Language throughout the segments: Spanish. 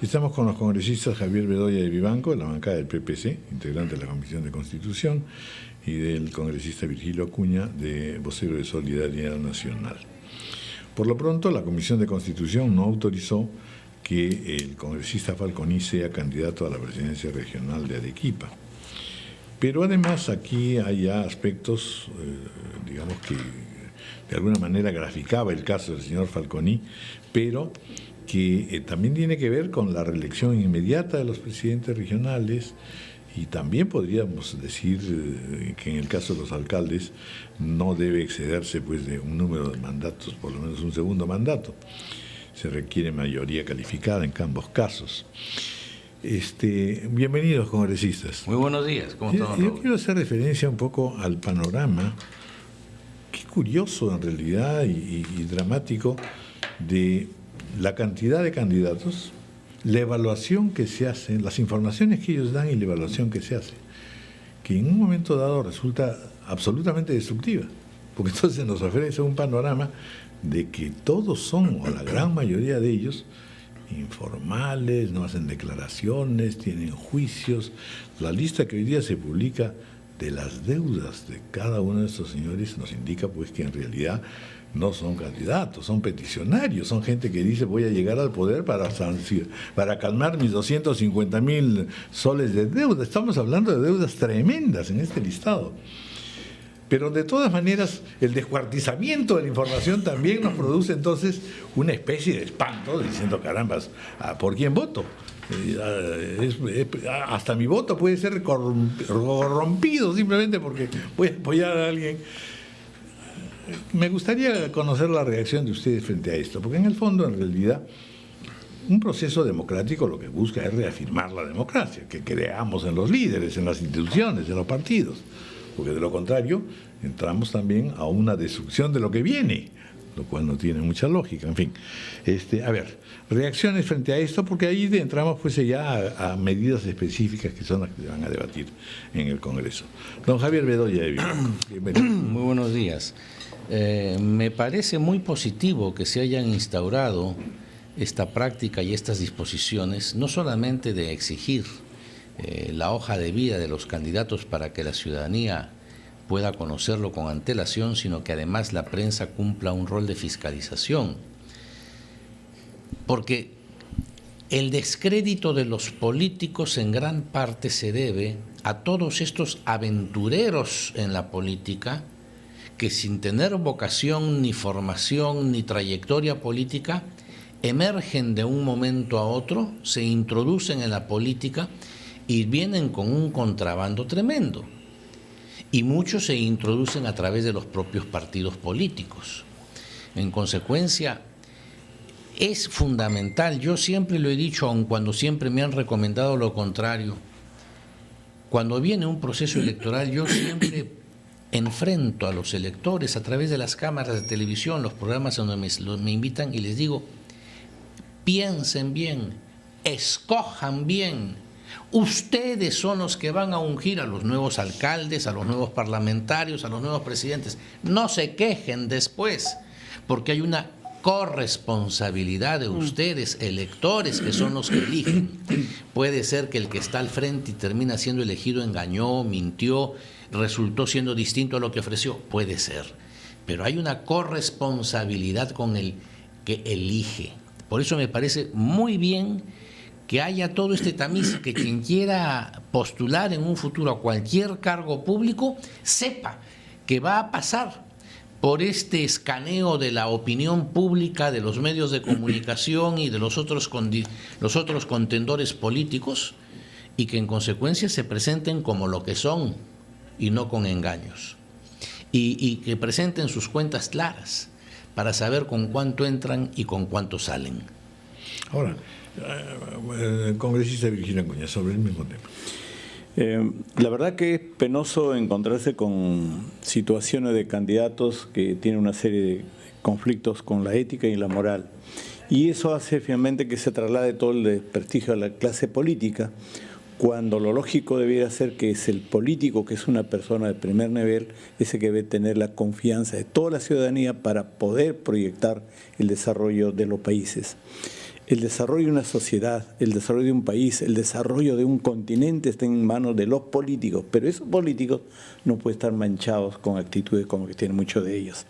Estamos con los congresistas Javier Bedoya de Vivanco, de la bancada del PPC, integrante de la Comisión de Constitución, y del congresista Virgilio Acuña, de vocero de Solidaridad Nacional. Por lo pronto, la Comisión de Constitución no autorizó que el congresista Falconi sea candidato a la presidencia regional de Arequipa. Pero además aquí hay ya aspectos, digamos que de alguna manera graficaba el caso del señor Falconi, pero que también tiene que ver con la reelección inmediata de los presidentes regionales, y también podríamos decir que en el caso de los alcaldes no debe excederse pues de un número de mandatos, por lo menos un segundo mandato. Se requiere mayoría calificada en ambos casos. Bienvenidos, congresistas. Muy buenos días, ¿cómo están? Yo quiero hacer referencia un poco al panorama, qué curioso en realidad y dramático, de la cantidad de candidatos, la evaluación que se hace, las informaciones que ellos dan y la evaluación que se hace, que en un momento dado resulta absolutamente destructiva, porque entonces nos ofrece un panorama de que todos son, o la gran mayoría de ellos, informales, no hacen declaraciones, tienen juicios. La lista que hoy día se publica de las deudas de cada uno de estos señores nos indica pues que en realidad no son candidatos, son peticionarios, son gente que dice voy a llegar al poder para calmar mis 250.000 soles de deuda. Estamos hablando de deudas tremendas en este listado. Pero de todas maneras, el descuartizamiento de la información también nos produce entonces una especie de espanto, diciendo, carambas, ¿por quién voto? Hasta mi voto puede ser corrompido simplemente porque voy a apoyar a alguien. Me gustaría conocer la reacción de ustedes frente a esto, porque en el fondo, en realidad, un proceso democrático lo que busca es reafirmar la democracia, que creamos en los líderes, en las instituciones, en los partidos, porque de lo contrario entramos también a una destrucción de lo que viene, lo cual no tiene mucha lógica. En fin, a ver, reacciones frente a esto, porque ahí entramos pues ya a medidas específicas que son las que se van a debatir en el Congreso. Don Javier Bedoya de Vivanco, bienvenido. Muy buenos días. Me parece muy positivo que se hayan instaurado esta práctica y estas disposiciones, no solamente de exigir la hoja de vida de los candidatos para que la ciudadanía pueda conocerlo con antelación, sino que además la prensa cumpla un rol de fiscalización. Porque el descrédito de los políticos en gran parte se debe a todos estos aventureros en la política que, sin tener vocación, ni formación, ni trayectoria política, emergen de un momento a otro, se introducen en la política y vienen con un contrabando tremendo. Y muchos se introducen a través de los propios partidos políticos. En consecuencia, es fundamental, yo siempre lo he dicho, aun cuando siempre me han recomendado lo contrario, cuando viene un proceso electoral, yo siempre enfrento a los electores a través de las cámaras de televisión, los programas donde me invitan, y les digo, piensen bien, escojan bien. Ustedes son los que van a ungir a los nuevos alcaldes, a los nuevos parlamentarios, a los nuevos presidentes. No se quejen después, porque hay una corresponsabilidad de ustedes, electores, que son los que eligen. Puede ser que el que está al frente y termina siendo elegido engañó, mintió, resultó siendo distinto a lo que ofreció. Puede ser. Pero hay una corresponsabilidad con el que elige. Por eso me parece muy bien que haya todo este tamiz, que quien quiera postular en un futuro a cualquier cargo público sepa que va a pasar por este escaneo de la opinión pública, de los medios de comunicación y de los otros contendores políticos, y que en consecuencia se presenten como lo que son y no con engaños, y que presenten sus cuentas claras para saber con cuánto entran y con cuánto salen. Ahora, congresista Virgilio Acuña, sobre el mismo tema. La verdad que es penoso encontrarse con situaciones de candidatos que tienen una serie de conflictos con la ética y la moral. Y eso hace finalmente que se traslade todo el desprestigio a la clase política, cuando lo lógico debiera ser que es el político, que es una persona de primer nivel, ese que debe tener la confianza de toda la ciudadanía para poder proyectar el desarrollo de los países. el desarrollo de una sociedad, el desarrollo de un país, el desarrollo de un continente está en manos de los políticos, pero esos políticos no pueden estar manchados con actitudes como que tienen muchos de ellos.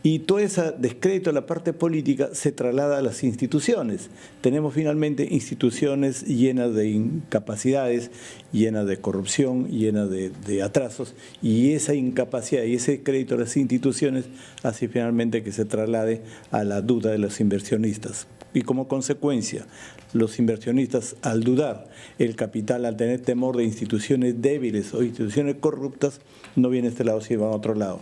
Y todo ese descrédito de la parte política se traslada a las instituciones. Tenemos finalmente instituciones llenas de incapacidades, llenas de corrupción, llenas de atrasos, y esa incapacidad y ese descrédito de las instituciones hace finalmente que se traslade a la duda de los inversionistas. Y como consecuencia, los inversionistas, al dudar, el capital, al tener temor de instituciones débiles o instituciones corruptas, no viene a este lado, sino a otro lado.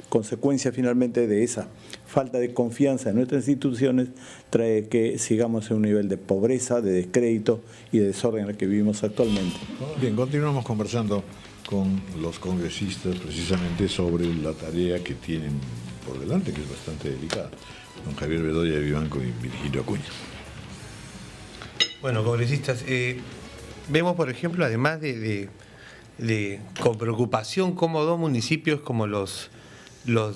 Consecuencia finalmente de esa falta de confianza en nuestras instituciones trae que sigamos en un nivel de pobreza, de descrédito y de desorden en el que vivimos actualmente. Bien, continuamos conversando con los congresistas precisamente sobre la tarea que tienen por delante, que es bastante delicada. Don Javier Bedoya de Vivanco y Virgilio Acuña. Bueno, congresistas, vemos, por ejemplo, además con preocupación cómo dos municipios como los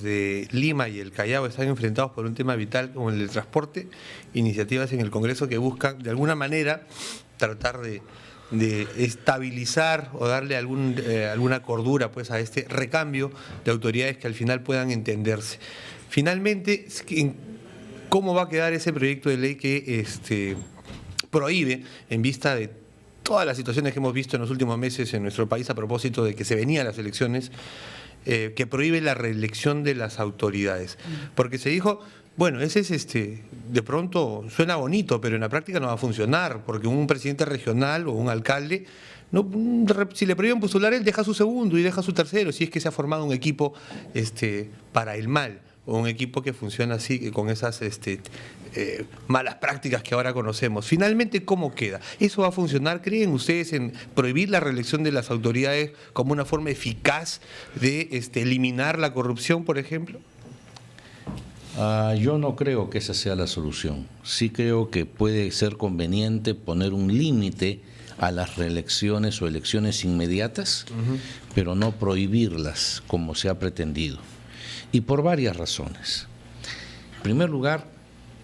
de Lima y el Callao están enfrentados por un tema vital como el del transporte, iniciativas en el Congreso que buscan de alguna manera tratar de estabilizar o darle alguna cordura pues a este recambio de autoridades que al final puedan entenderse. Finalmente, ¿cómo va a quedar ese proyecto de ley que prohíbe, en vista de todas las situaciones que hemos visto en los últimos meses en nuestro país a propósito de que se venían las elecciones, que prohíbe la reelección de las autoridades? Porque se dijo, bueno, ese es de pronto suena bonito, pero en la práctica no va a funcionar, porque un presidente regional o un alcalde, no, si le prohíben postular, él deja su segundo y deja su tercero, si es que se ha formado un equipo para el mal, o un equipo que funciona así, con esas malas prácticas que ahora conocemos. Finalmente, ¿cómo queda? ¿Eso va a funcionar? ¿Creen ustedes en prohibir la reelección de las autoridades como una forma eficaz de eliminar la corrupción, por ejemplo? Yo no creo que esa sea la solución. Sí creo que puede ser conveniente poner un límite a las reelecciones o elecciones inmediatas, pero no prohibirlas como se ha pretendido. Y por varias razones. En primer lugar,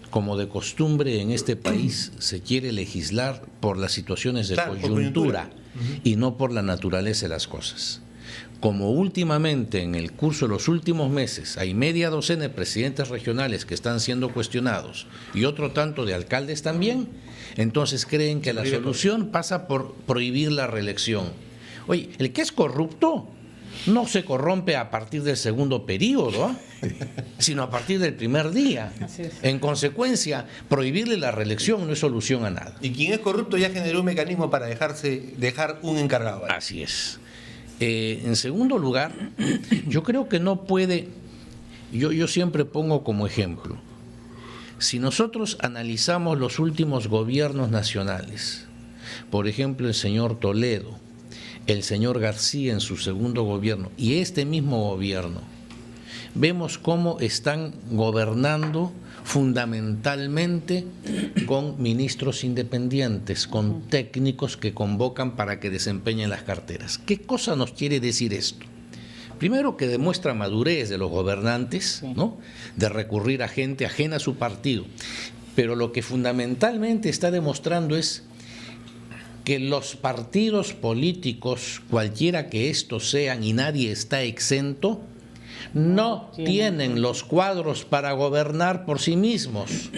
como de costumbre en este país, se quiere legislar por las situaciones de coyuntura y no por la naturaleza de las cosas. Como últimamente, en el curso de los últimos meses, hay media docena de presidentes regionales que están siendo cuestionados y otro tanto de alcaldes también, entonces creen que la solución pasa por prohibir la reelección. Oye, el que es corrupto no se corrompe a partir del segundo periodo, sino a partir del primer día. En consecuencia, prohibirle la reelección no es solución a nada. Y quien es corrupto ya generó un mecanismo para dejar un encargado. Así es. En segundo lugar, yo creo que no puede, yo siempre pongo como ejemplo, si nosotros analizamos los últimos gobiernos nacionales, por ejemplo el señor Toledo, el señor García en su segundo gobierno y este mismo gobierno, vemos cómo están gobernando fundamentalmente con ministros independientes, con técnicos que convocan para que desempeñen las carteras. ¿Qué cosa nos quiere decir esto? Primero, que demuestra madurez de los gobernantes, ¿no?, de recurrir a gente ajena a su partido. Pero lo que fundamentalmente está demostrando es que los partidos políticos, cualquiera que estos sean, y nadie está exento, no tienen los cuadros para gobernar por sí mismos.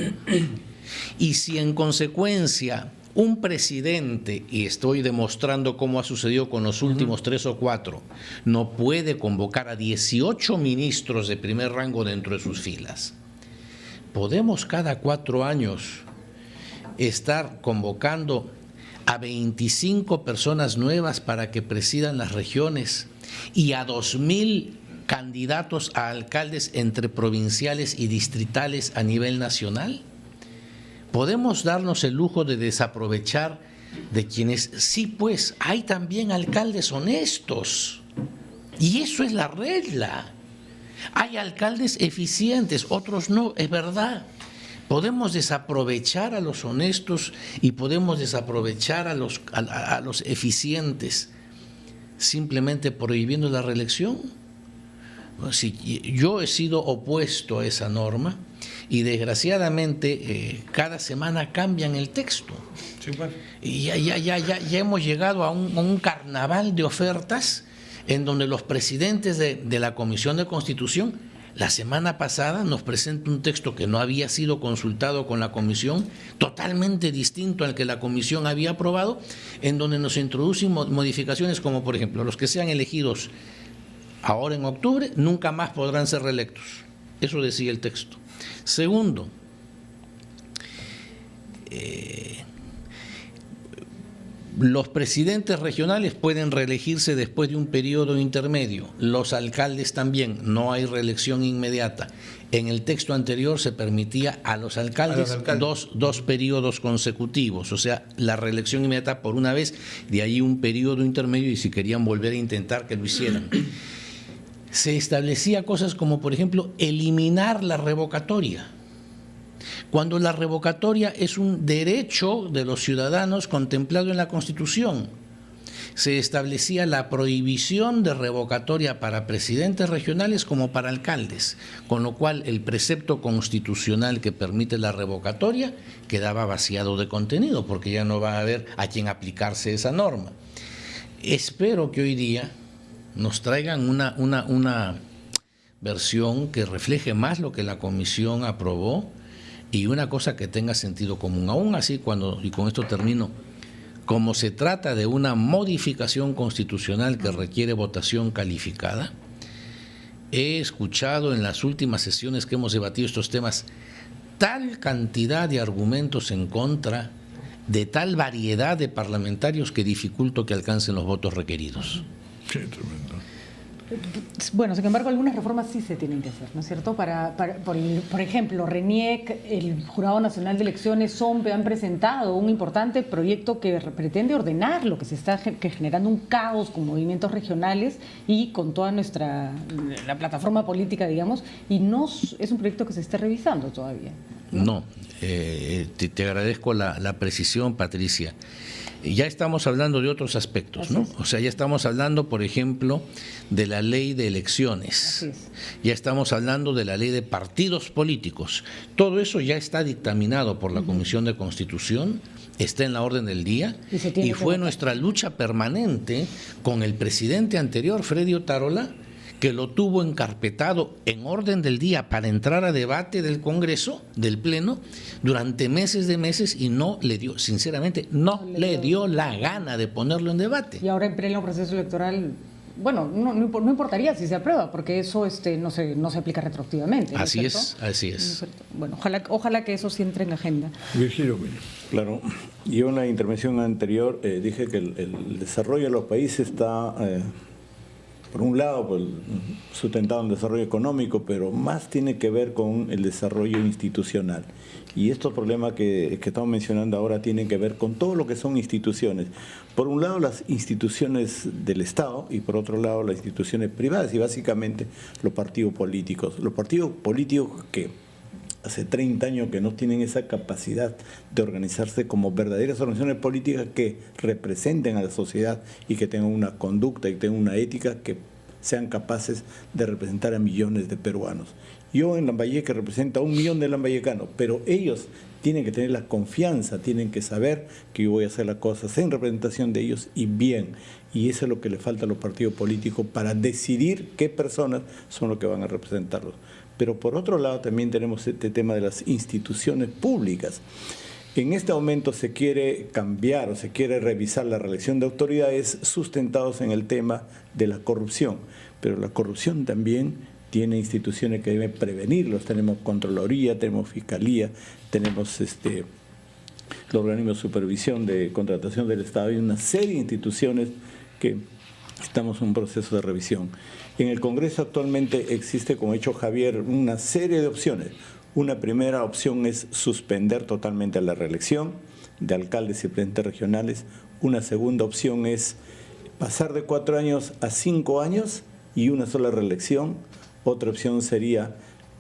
Y si en consecuencia un presidente, y estoy demostrando cómo ha sucedido con los últimos 3 o 4, no puede convocar a 18 ministros de primer rango dentro de sus filas, podemos cada 4 años estar convocando a 25 personas nuevas para que presidan las regiones y a 2.000 candidatos a alcaldes entre provinciales y distritales a nivel nacional. ¿Podemos darnos el lujo de desaprovechar de quienes sí, pues hay también alcaldes honestos? Y eso es la regla. Hay alcaldes eficientes, otros no, es verdad. Podemos desaprovechar a los honestos y podemos desaprovechar a los eficientes simplemente prohibiendo la reelección. Si yo he sido opuesto a esa norma y desgraciadamente cada semana cambian el texto. Sí, bueno. Y ya hemos llegado a un carnaval de ofertas en donde los presidentes de la Comisión de Constitución la semana pasada nos presenta un texto que no había sido consultado con la Comisión, totalmente distinto al que la Comisión había aprobado, en donde nos introducen modificaciones como, por ejemplo, los que sean elegidos ahora en octubre nunca más podrán ser reelectos. Eso decía el texto. Segundo, los presidentes regionales pueden reelegirse después de un periodo intermedio, los alcaldes también, no hay reelección inmediata. En el texto anterior se permitía a los alcaldes, dos periodos consecutivos, o sea, la reelección inmediata por una vez, de ahí un periodo intermedio y si querían volver a intentar que lo hicieran. Se establecía cosas como, por ejemplo, eliminar la revocatoria. Cuando la revocatoria es un derecho de los ciudadanos contemplado en la Constitución, se establecía la prohibición de revocatoria para presidentes regionales como para alcaldes, con lo cual el precepto constitucional que permite la revocatoria quedaba vaciado de contenido, porque ya no va a haber a quien aplicarse esa norma. Espero que hoy día nos traigan una versión que refleje más lo que la Comisión aprobó, y una cosa que tenga sentido común. Aún así, y con esto termino, como se trata de una modificación constitucional que requiere votación calificada, he escuchado en las últimas sesiones que hemos debatido estos temas tal cantidad de argumentos en contra, de tal variedad de parlamentarios que dificulto que alcancen los votos requeridos. Qué tremendo. Bueno, sin embargo, algunas reformas sí se tienen que hacer, ¿no es cierto? Por ejemplo, RENIEC, el Jurado Nacional de Elecciones, SOMPE han presentado un importante proyecto que pretende ordenar lo que se está generando un caos con movimientos regionales y con toda la plataforma política, digamos, y no es un proyecto que se esté revisando todavía. No, te agradezco la precisión, Patricia. Ya estamos hablando de otros aspectos, ¿no? O sea, ya estamos hablando, por ejemplo, de la ley de elecciones. Ya estamos hablando de la ley de partidos políticos. Todo eso ya está dictaminado por la Comisión de Constitución, está en la orden del día y fue nuestra lucha permanente con el presidente anterior, Freddy Otárola, que lo tuvo encarpetado en orden del día para entrar a debate del Congreso, del Pleno, durante meses y no le dio, sinceramente, no le dio la gana de ponerlo en debate. Y ahora en pleno proceso electoral, bueno, no importaría si se aprueba, porque eso no se aplica retroactivamente. Así es. Bueno, ojalá que eso sí entre en agenda. Virgilio. Claro, yo en la intervención anterior dije que el desarrollo de los países está... por un lado, pues, sustentado en el desarrollo económico, pero más tiene que ver con el desarrollo institucional. Y estos problemas que estamos mencionando ahora tienen que ver con todo lo que son instituciones. Por un lado, las instituciones del Estado y por otro lado, las instituciones privadas y básicamente los partidos políticos. Los partidos políticos que hace 30 años que no tienen esa capacidad de organizarse como verdaderas organizaciones políticas que representen a la sociedad y que tengan una conducta y tengan una ética que sean capaces de representar a millones de peruanos. Yo en Lambayeque represento a 1 millón de lambayecanos, pero ellos tienen que tener la confianza, tienen que saber que yo voy a hacer las cosas en representación de ellos y bien. Y eso es lo que le falta a los partidos políticos para decidir qué personas son los que van a representarlos. Pero por otro lado también tenemos este tema de las instituciones públicas. En este momento se quiere cambiar o se quiere revisar la reelección de autoridades sustentados en el tema de la corrupción. Pero la corrupción también tiene instituciones que deben prevenirlos. Tenemos Contraloría, tenemos Fiscalía, tenemos el organismo de supervisión de contratación del Estado y una serie de instituciones que estamos en un proceso de revisión. En el Congreso actualmente existe, como ha dicho Javier, una serie de opciones. Una primera opción es suspender totalmente la reelección de alcaldes y presidentes regionales. Una segunda opción es pasar de 4 años a 5 años y una sola reelección. Otra opción sería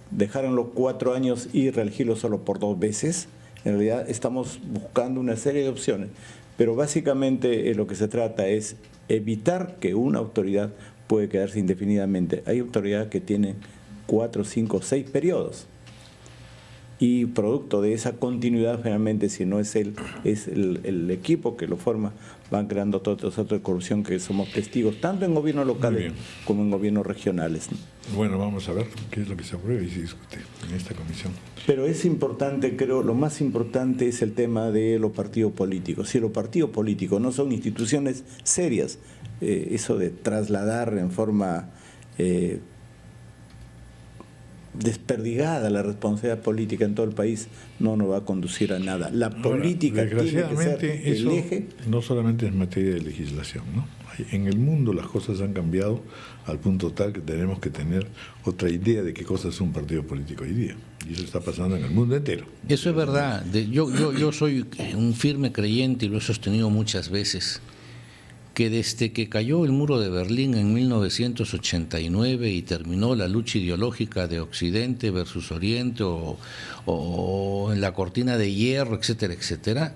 dejar en los 4 años y reelegirlo solo por 2 veces. En realidad estamos buscando una serie de opciones, pero básicamente lo que se trata es evitar que una autoridad puede quedarse indefinidamente. Hay autoridades que tienen 4, 5, 6 periodos. y producto de esa continuidad, finalmente, si no es él, es el equipo que lo forma, van creando todos los actos de corrupción que somos testigos, tanto en gobiernos locales como en gobiernos regionales, ¿no? Bueno, vamos a ver qué es lo que se aprueba y se discute en esta comisión. Pero es importante, creo, lo más importante es el tema de los partidos políticos. Si los partidos políticos no son instituciones serias, eso de trasladar en forma desperdigada la responsabilidad política en todo el país no nos va a conducir a nada. La política ahora, tiene que ser el eje. No solamente es materia de legislación, ¿no? En el mundo las cosas han cambiado al punto tal que tenemos que tener otra idea de qué cosa es un partido político hoy día. Y eso está pasando en el mundo entero. Eso es verdad. Yo soy un firme creyente y lo he sostenido muchas veces, que desde que cayó el muro de Berlín en 1989 y terminó la lucha ideológica de Occidente versus Oriente o en la cortina de hierro, etcétera, etcétera,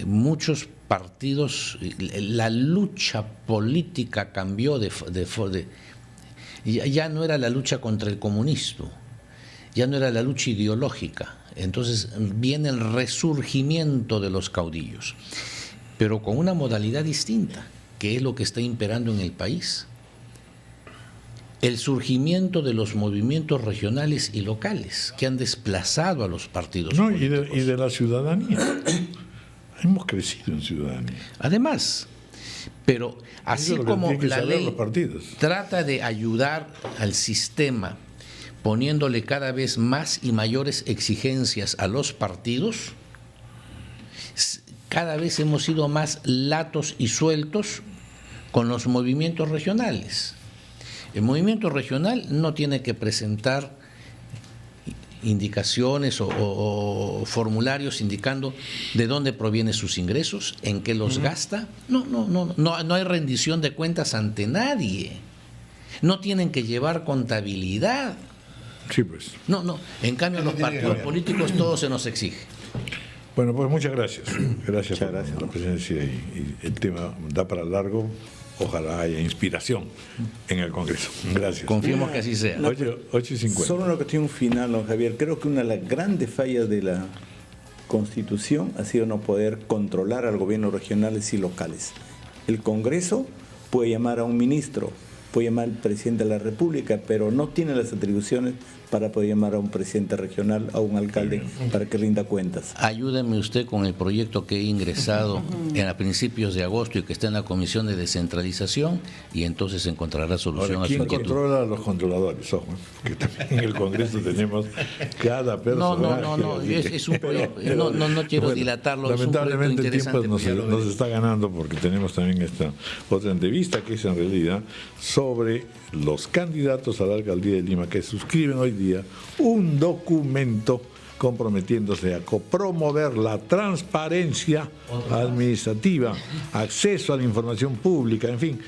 muchos partidos, la lucha política cambió ya no era la lucha contra el comunismo, ya no era la lucha ideológica. Entonces viene el resurgimiento de los caudillos, pero con una modalidad distinta, que es lo que está imperando en el país. El surgimiento de los movimientos regionales y locales que han desplazado a los partidos políticos. Y de la ciudadanía. Hemos crecido en ciudadanía. Además, pero así como la ley trata de ayudar al sistema poniéndole cada vez más y mayores exigencias a los partidos, cada vez hemos sido más latos y sueltos con los movimientos regionales. El movimiento regional no tiene que presentar indicaciones o formularios indicando de dónde provienen sus ingresos, en qué los gasta. No hay rendición de cuentas ante nadie. No tienen que llevar contabilidad. Sí, pues. No. En cambio, los partidos políticos todo se nos exige. Bueno, pues muchas gracias. Gracias por la presencia y el tema da para largo. Ojalá haya inspiración en el Congreso. Gracias. Confiemos que así sea. 8:50. Solo una cuestión final, don Javier. Creo que una de las grandes fallas de la Constitución ha sido no poder controlar al gobierno regionales y locales. El Congreso puede llamar a un ministro, puede llamar al presidente de la República, pero no tiene las atribuciones para poder llamar a un presidente regional, a un alcalde, para que rinda cuentas. Ayúdeme usted con el proyecto que he ingresado a principios de agosto y que está en la Comisión de Descentralización, y entonces encontrará solución a su inquietud. ¿Quién controla a los controladores? Ojo, que también en el Congreso tenemos cada persona. No, es un proyecto, no quiero dilatarlo. Lamentablemente es un el tiempo nos está ganando, porque tenemos también esta otra entrevista que es en realidad sobre los candidatos a la alcaldía de Lima que suscriben hoy día un documento comprometiéndose a promover la transparencia administrativa, acceso a la información pública, en fin.